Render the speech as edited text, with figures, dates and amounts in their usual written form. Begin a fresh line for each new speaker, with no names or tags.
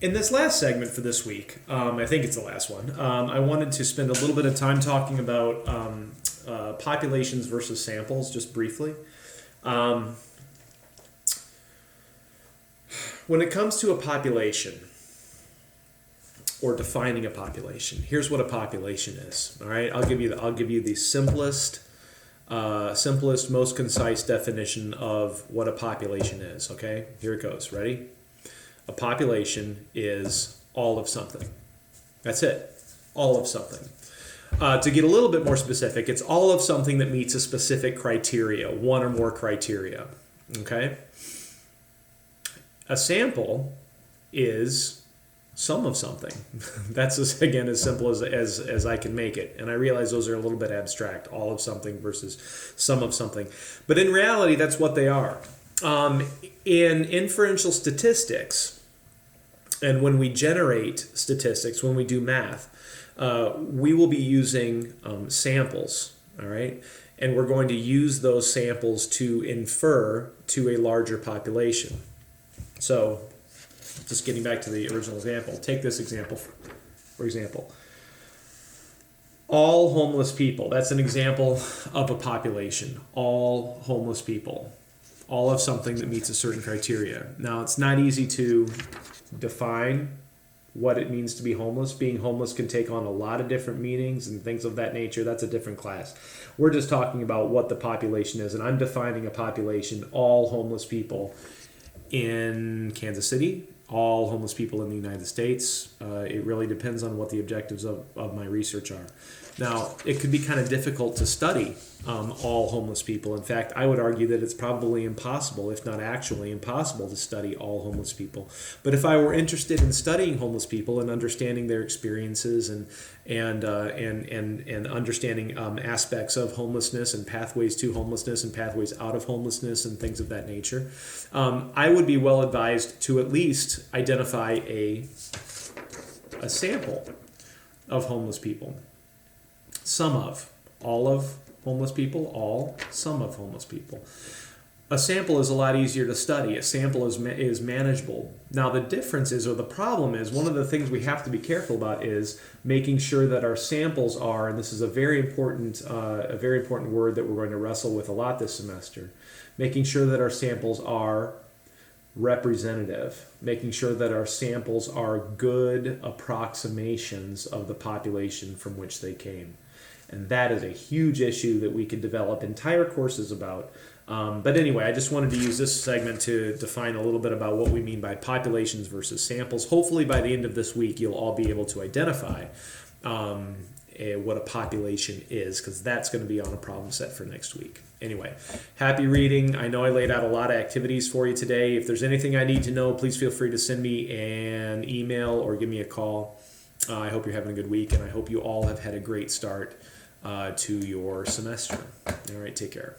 In this last segment for this week, I think it's the last one, I wanted to spend a little bit of time talking about populations versus samples, just briefly. When it comes to a population, or defining a population, here's what a population is. All right, I'll give you the simplest, most concise definition of what a population is. Okay, here it goes. Ready? A population is all of something. That's it. All of something. To get a little bit more specific, it's all of something that meets a specific criteria, one or more criteria. Okay? A sample is some of something. That's, again, as simple as I can make it. And I realize those are a little bit abstract, all of something versus some of something. But in reality, that's what they are. In inferential statistics, and when we generate statistics, when we do math, we will be using samples, all right? And we're going to use those samples to infer to a larger population. So, just getting back to the original example, take this example, for example. All homeless people, that's an example of a population. All homeless people. All of something that meets a certain criteria. Now, it's not easy to define what it means to be homeless. Being homeless can take on a lot of different meanings and things of that nature. That's a different class. We're just talking about what the population is, and I'm defining a population, all homeless people in Kansas City, all homeless people in the United States. It really depends on what the objectives of my research are. Now, it could be kind of difficult to study all homeless people. In fact, I would argue that it's probably impossible, if not actually impossible, to study all homeless people. But if I were interested in studying homeless people and understanding their experiences and understanding aspects of homelessness and pathways to homelessness and pathways out of homelessness and things of that nature, I would be well advised to at least identify a sample of homeless people. Some of, all of homeless people, all, some of homeless people. A sample is a lot easier to study. A sample is manageable. Now the difference is, or the problem is, one of the things we have to be careful about is making sure that our samples are, and this is a very important word that we're going to wrestle with a lot this semester, making sure that our samples are representative, making sure that our samples are good approximations of the population from which they came. And that is a huge issue that we could develop entire courses about. But anyway, I just wanted to use this segment to define a little bit about what we mean by populations versus samples. Hopefully by the end of this week, you'll all be able to identify what a population is, because that's going to be on a problem set for next week. Anyway, happy reading. I know I laid out a lot of activities for you today. If there's anything I need to know, please feel free to send me an email or give me a call. I hope you're having a good week, and I hope you all have had a great start to your semester. All right, take care.